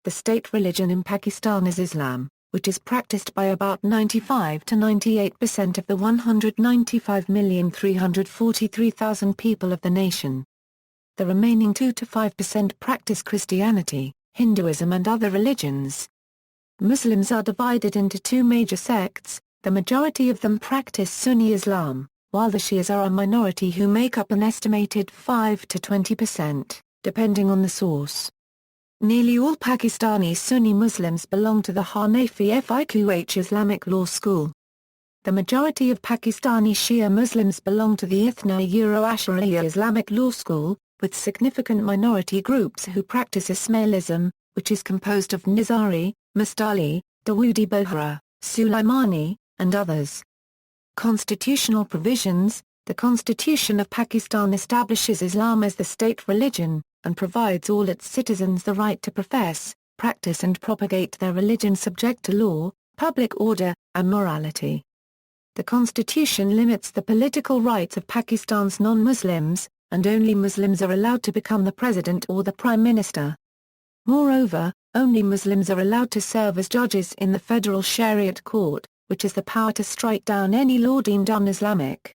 the state religion in Pakistan is Islam, which is practiced by about 95 to 98% of the 195,343,000 people of the nation. The remaining 2 to 5% practice Christianity, Hinduism and other religions. Muslims are divided into two major sects, the majority of them practice Sunni Islam, while the Shias are a minority who make up an estimated 5 to 20%, depending on the source. Nearly all Pakistani Sunni Muslims belong to the Hanafi Fiqh Islamic law school. The majority of Pakistani Shia Muslims belong to the Ithnā Ashariyyah Islamic law school, with significant minority groups who practice Ismailism, which is composed of Nizari, Mustaali, Dawoodi Bohra, Sulaymani, and others. Constitutional provisions. The Constitution of Pakistan establishes Islam as the state religion, and provides all its citizens the right to profess, practice and propagate their religion subject to law, public order, and morality. The Constitution limits the political rights of Pakistan's non-Muslims, and only Muslims are allowed to become the president or the prime minister. Moreover, only Muslims are allowed to serve as judges in the federal Shariat court, which has the power to strike down any law deemed un-Islamic.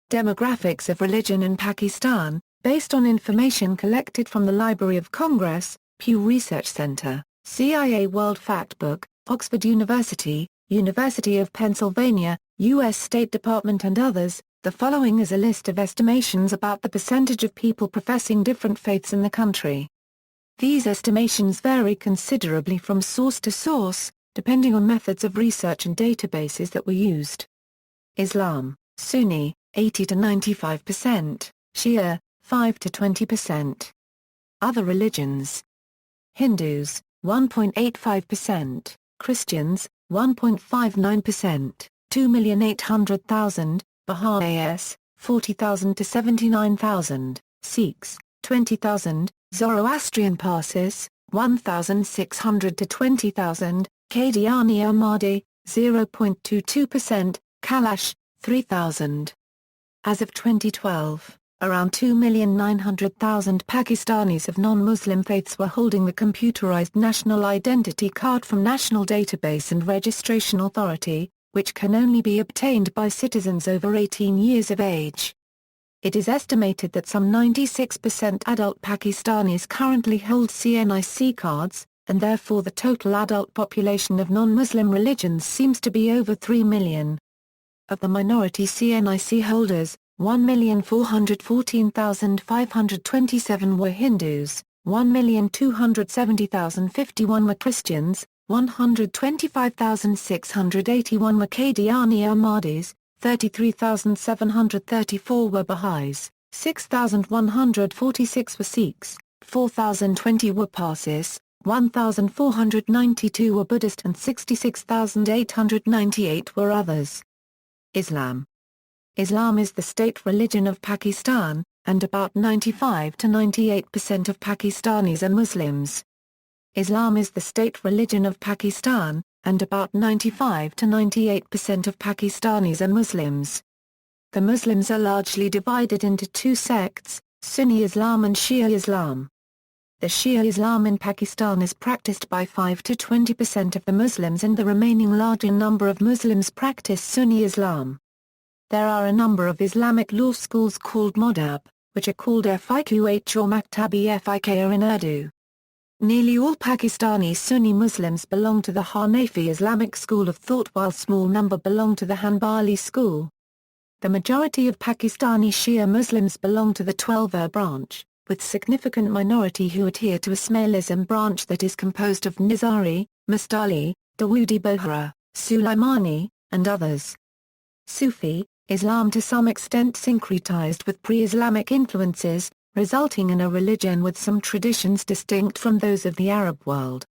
Demographics of religion in Pakistan, based on information collected from the Library of Congress, Pew Research Center, CIA World Factbook, Oxford University, University of Pennsylvania, U.S. State Department and others. The following is a list of estimations about the percentage of people professing different faiths in the country. These estimations vary considerably from source to source, depending on methods of research and databases that were used. Islam, Sunni, 80 to 95%, Shia, 5 to 20%. Other religions. Hindus, 1.85%, Christians, 1.59%, 2,800,000, Bahá'ís, 40,000 to 79,000, Sikhs, 20,000, Zoroastrian Parsis, 1,600 to 20,000, Qadiani Ahmadi, 0.22%, Kalash, 3,000. As of 2012, around 2,900,000 Pakistanis of non-Muslim faiths were holding the computerized National Identity Card from National Database and Registration Authority, which can only be obtained by citizens over 18 years of age. It is estimated that some 96% adult Pakistanis currently hold CNIC cards, and therefore the total adult population of non-Muslim religions seems to be over 3 million. Of the minority CNIC holders, 1,414,527 were Hindus, 1,270,051 were Christians, 125,681 were Qadiani Ahmadis, 33,734 were Bahá'ís, 6,146 were Sikhs, 4,020 were Parsis, 1,492 were Buddhist and 66,898 were others. Islam. Islam is the state religion of Pakistan, and about 95 to 98% of Pakistanis are Muslims. Islam is the state religion of Pakistan, and about 95 to 98% of Pakistanis are Muslims. The Muslims are largely divided into two sects, Sunni Islam and Shia Islam. The Shia Islam in Pakistan is practiced by 5 to 20% of the Muslims, and the remaining larger number of Muslims practice Sunni Islam. There are a number of Islamic law schools called Madhab, which are called Fiqh or Maktabi Fiqh in Urdu. Nearly all Pakistani Sunni Muslims belong to the Hanafi Islamic school of thought, while small number belong to the Hanbali school. The majority of Pakistani Shia Muslims belong to the Twelver branch, with significant minority who adhere to Ismailism branch that is composed of Nizari, Mustaali, Dawoodi Bohra, Sulaymani, and others. Sufi Islam to some extent syncretized with pre-Islamic influences, resulting in a religion with some traditions distinct from those of the Arab world.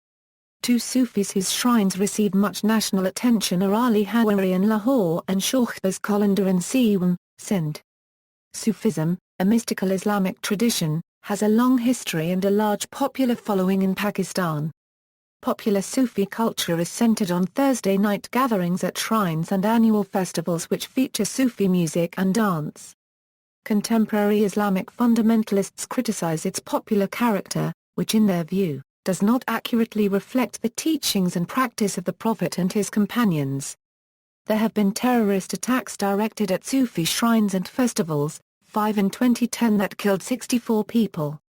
Two Sufis whose shrines receive much national attention are Ali Hawari in Lahore and Shawkhbaz Qalandar in Siwan, Sindh. Sufism, a mystical Islamic tradition, has a long history and a large popular following in Pakistan. Popular Sufi culture is centered on Thursday night gatherings at shrines and annual festivals which feature Sufi music and dance. Contemporary Islamic fundamentalists criticize its popular character, which in their view, does not accurately reflect the teachings and practice of the Prophet and his companions. There have been terrorist attacks directed at Sufi shrines and festivals, 5 in 2010 that killed 64 people.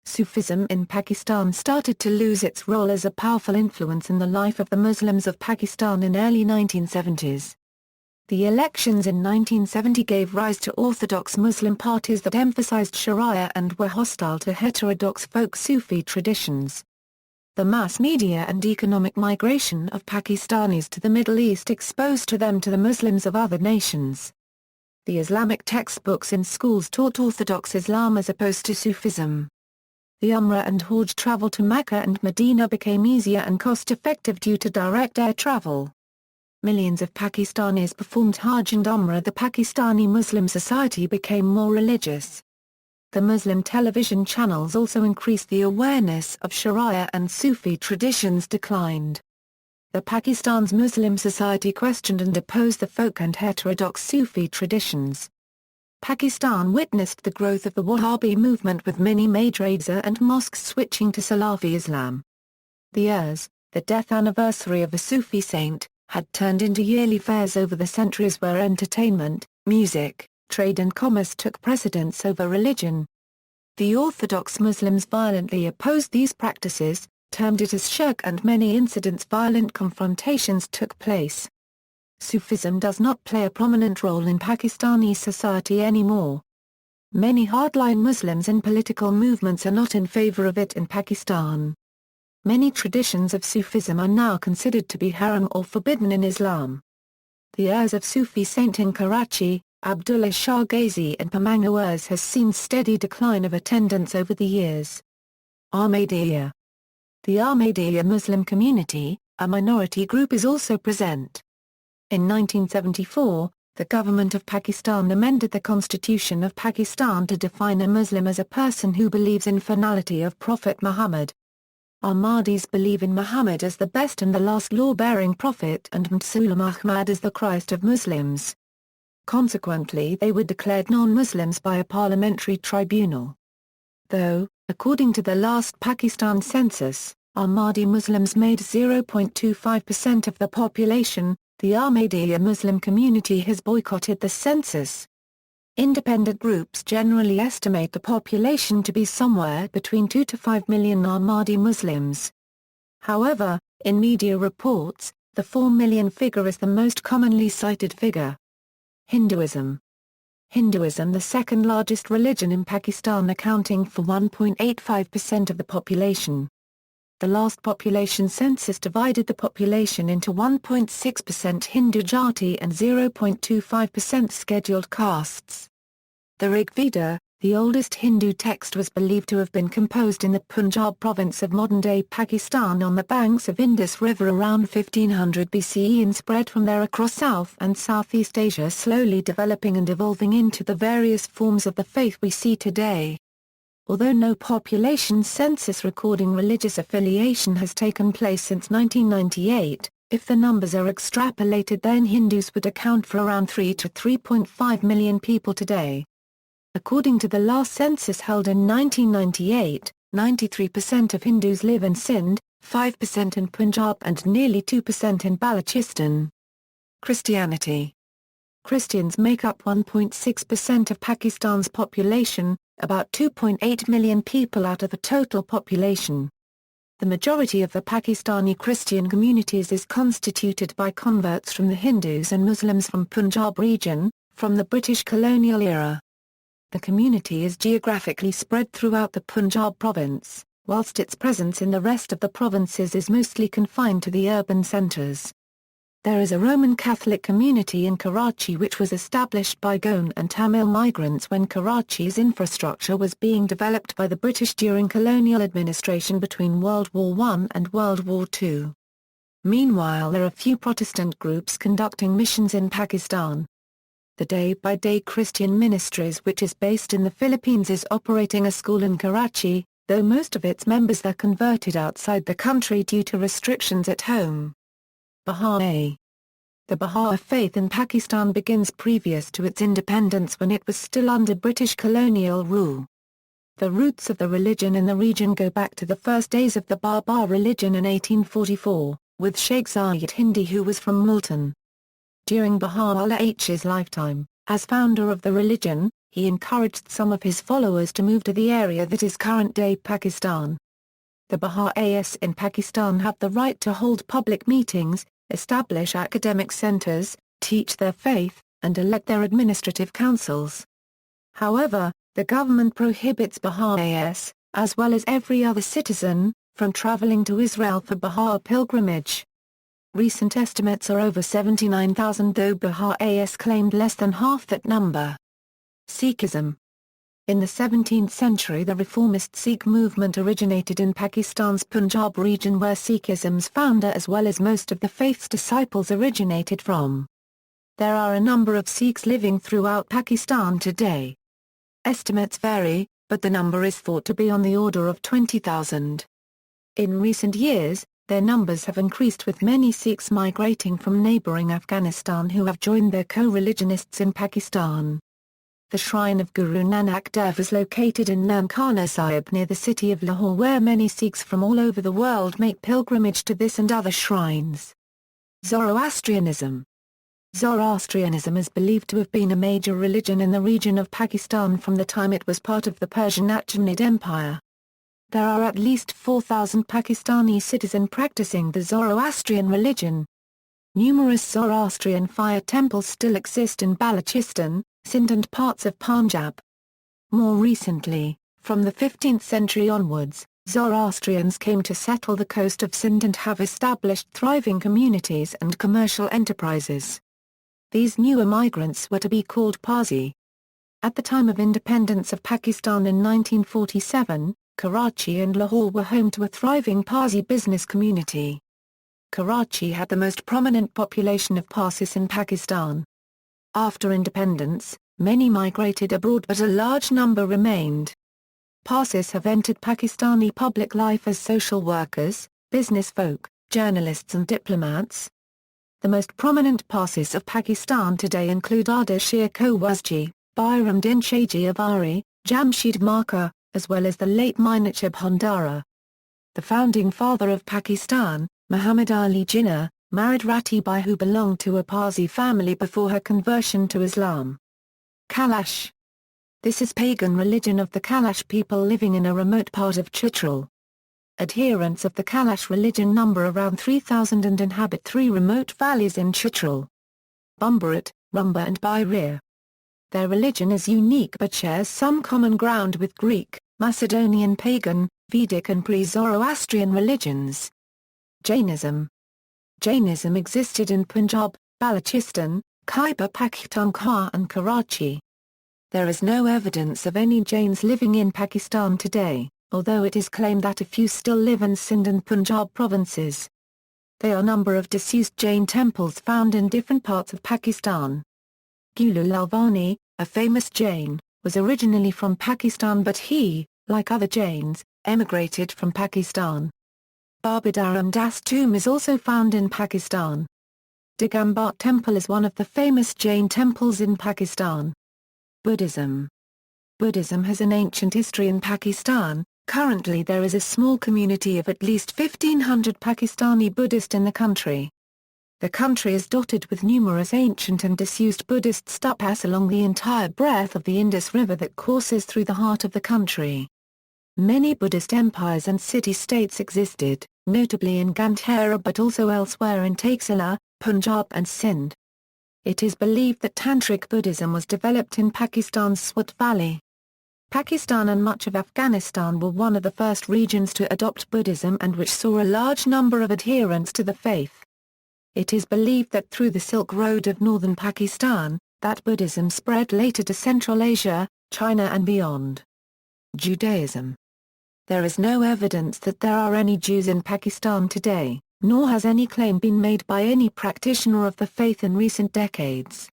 Sufism in Pakistan started to lose its role as a powerful influence in the life of the Muslims of Pakistan in early 1970s. The elections in 1970 gave rise to orthodox Muslim parties that emphasized Sharia and were hostile to heterodox folk Sufi traditions. The mass media and economic migration of Pakistanis to the Middle East exposed them to the Muslims of other nations. The Islamic textbooks in schools taught Orthodox Islam as opposed to Sufism. The Umrah and Hajj travel to Mecca and Medina became easier and cost-effective due to direct air travel. Millions of Pakistanis performed Hajj and Umrah. The Pakistani Muslim society became more religious. The Muslim television channels also increased the awareness of Sharia and Sufi traditions declined. The Pakistan's Muslim society questioned and opposed the folk and heterodox Sufi traditions. Pakistan witnessed the growth of the Wahhabi movement with many madrasas and mosques switching to Salafi Islam. The Urs, the death anniversary of a Sufi saint, had turned into yearly fairs over the centuries where entertainment, music, trade and commerce took precedence over religion. The Orthodox Muslims violently opposed these practices, termed it as shirk, and many incidents violent confrontations took place. Sufism does not play a prominent role in Pakistani society anymore. Many hardline Muslims in political movements are not in favor of it in Pakistan. Many traditions of Sufism are now considered to be haram or forbidden in Islam. The Urs of Sufi saint in Karachi, Abdullah Shah Ghazi and Pamanga Urs has seen steady decline of attendance over the years. Ahmadiyya. The Ahmadiyya Muslim community, a minority group, is also present. In 1974, the government of Pakistan amended the Constitution of Pakistan to define a Muslim as a person who believes in finality of Prophet Muhammad. Ahmadis believe in Muhammad as the best and the last law-bearing prophet and Mustaali Ahmad as the Christ of Muslims. Consequently, they were declared non-Muslims by a parliamentary tribunal. Though, according to the last Pakistan census, Ahmadi Muslims made 0.25% of the population, the Ahmadiyya Muslim community has boycotted the census. Independent groups generally estimate the population to be somewhere between 2 to 5 million Ahmadi Muslims. However, in media reports, the 4 million figure is the most commonly cited figure. Hinduism. Hinduism, the second largest religion in Pakistan, accounting for 1.85% of the population. The last population census divided the population into 1.6% Hindu Jati and 0.25% scheduled castes. The Rig Veda, the oldest Hindu text, was believed to have been composed in the Punjab province of modern-day Pakistan on the banks of Indus River around 1500 BCE and spread from there across South and Southeast Asia, slowly developing and evolving into the various forms of the faith we see today. Although no population census recording religious affiliation has taken place since 1998, if the numbers are extrapolated, then Hindus would account for around 3 to 3.5 million people today. According to the last census held in 1998, 93% of Hindus live in Sindh, 5% in Punjab and nearly 2% in Balochistan. Christianity. Christians make up 1.6% of Pakistan's population, about 2.8 million people out of the total population. The majority of the Pakistani Christian communities is constituted by converts from the Hindus and Muslims from Punjab region, from the British colonial era. The community is geographically spread throughout the Punjab province, whilst its presence in the rest of the provinces is mostly confined to the urban centres. There is a Roman Catholic community in Karachi which was established by Goan and Tamil migrants when Karachi's infrastructure was being developed by the British during colonial administration between World War I and World War II. Meanwhile, there are few Protestant groups conducting missions in Pakistan. The Day-by-Day Christian Ministries, which is based in the Philippines, is operating a school in Karachi, though most of its members are converted outside the country due to restrictions at home. Bahá'í. The Bahá'í faith in Pakistan begins previous to its independence when it was still under British colonial rule. The roots of the religion in the region go back to the first days of the Bahá'í religion in 1844, with Sheikh Zayed Hindi, who was from Multan. During Baha'u'llah's lifetime, as founder of the religion, he encouraged some of his followers to move to the area that is current-day Pakistan. The Baha'is in Pakistan have the right to hold public meetings, establish academic centers, teach their faith, and elect their administrative councils. However, the government prohibits Baha'is, as well as every other citizen, from traveling to Israel for Baha'i pilgrimage. Recent estimates are over 79,000, though Baha'is claimed less than half that number. Sikhism. In the 17th century, the reformist Sikh movement originated in Pakistan's Punjab region, where Sikhism's founder as well as most of the faith's disciples originated from. There are a number of Sikhs living throughout Pakistan today. Estimates vary, but the number is thought to be on the order of 20,000. In recent years, their numbers have increased, with many Sikhs migrating from neighbouring Afghanistan who have joined their co-religionists in Pakistan. The shrine of Guru Nanak Dev is located in Nankana Sahib near the city of Lahore, where many Sikhs from all over the world make pilgrimage to this and other shrines. Zoroastrianism. Zoroastrianism is believed to have been a major religion in the region of Pakistan from the time it was part of the Persian Achaemenid Empire. There are at least 4,000 Pakistani citizens practicing the Zoroastrian religion. Numerous Zoroastrian fire temples still exist in Balochistan, Sindh and parts of Punjab. More recently, from the 15th century onwards, Zoroastrians came to settle the coast of Sindh and have established thriving communities and commercial enterprises. These newer migrants were to be called Parsi. At the time of independence of Pakistan in 1947, Karachi and Lahore were home to a thriving Parsi business community. Karachi had the most prominent population of Parsis in Pakistan. After independence, many migrated abroad, but a large number remained. Parsis have entered Pakistani public life as social workers, business folk, journalists and diplomats. The most prominent Parsis of Pakistan today include Ardar Shir Khawazji, Bayram Din Shaji Avari, Jamshid Marka, as well as the late Meenakshi Bhandara. The founding father of Pakistan, Muhammad Ali Jinnah, married Rati Bai, who belonged to a Parsi family before her conversion to Islam. Kalash. This is pagan religion of the Kalash people living in a remote part of Chitral. Adherents of the Kalash religion number around 3,000 and inhabit 3 remote valleys in Chitral: Bumbarat, Rumba and Bairir. Their religion is unique but shares some common ground with Greek, Macedonian pagan, Vedic and pre-Zoroastrian religions. Jainism. Jainism existed in Punjab, Balochistan, Khyber Pakhtunkhwa and Karachi. There is no evidence of any Jains living in Pakistan today, although it is claimed that a few still live in Sindh and Punjab provinces. There are a number of disused Jain temples found in different parts of Pakistan. Gulu Lalvani, a famous Jain, was originally from Pakistan, but he, like other Jains, emigrated from Pakistan. Baba Dharam Das tomb is also found in Pakistan. Digambar Temple is one of the famous Jain temples in Pakistan. Buddhism. Buddhism has an ancient history in Pakistan. Currently there is a small community of at least 1,500 Pakistani Buddhists in the country. The country is dotted with numerous ancient and disused Buddhist stupas along the entire breadth of the Indus River that courses through the heart of the country. Many Buddhist empires and city-states existed, notably in Gandhara but also elsewhere in Taxila, Punjab and Sindh. It is believed that Tantric Buddhism was developed in Pakistan's Swat Valley. Pakistan and much of Afghanistan were one of the first regions to adopt Buddhism and which saw a large number of adherents to the faith. It is believed that through the Silk Road of northern Pakistan, that Buddhism spread later to Central Asia, China and beyond. Judaism. There is no evidence that there are any Jews in Pakistan today, nor has any claim been made by any practitioner of the faith in recent decades.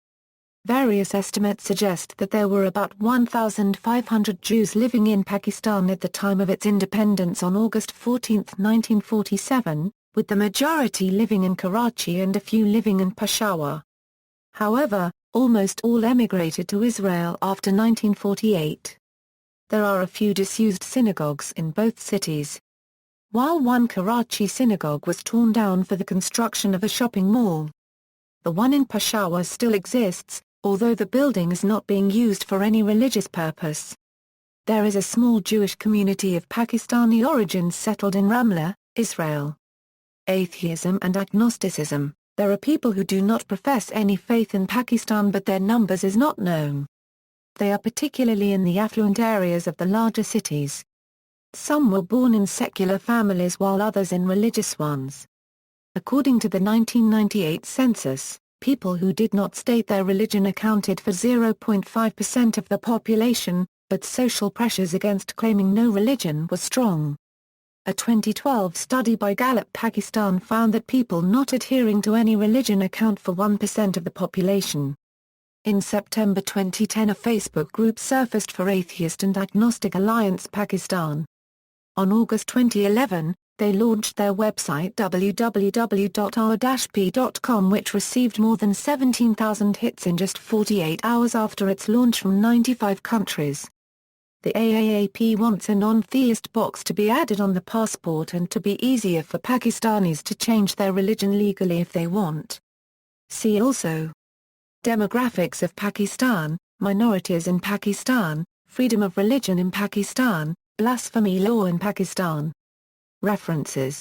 Various estimates suggest that there were about 1,500 Jews living in Pakistan at the time of its independence on August 14, 1947, with the majority living in Karachi and a few living in Peshawar. However, almost all emigrated to Israel after 1948. There are a few disused synagogues in both cities. While one Karachi synagogue was torn down for the construction of a shopping mall. The one in Peshawar still exists, although the building is not being used for any religious purpose. There is a small Jewish community of Pakistani origins settled in Ramla, Israel. Atheism and agnosticism. There are people who do not profess any faith in Pakistan, but their numbers is not known. They are particularly in the affluent areas of the larger cities. Some were born in secular families while others in religious ones. According to the 1998 census, people who did not state their religion accounted for 0.5% of the population, but social pressures against claiming no religion were strong. A 2012 study by Gallup Pakistan found that people not adhering to any religion account for 1% of the population. In September 2010, a Facebook group surfaced for Atheist and Agnostic Alliance Pakistan. On August 2011, they launched their website www.r-p.com, which received more than 17,000 hits in just 48 hours after its launch from 95 countries. The AAAP wants a non-theist box to be added on the passport and to be easier for Pakistanis to change their religion legally if they want. See also: Demographics of Pakistan, Minorities in Pakistan, Freedom of Religion in Pakistan, Blasphemy Law in Pakistan. References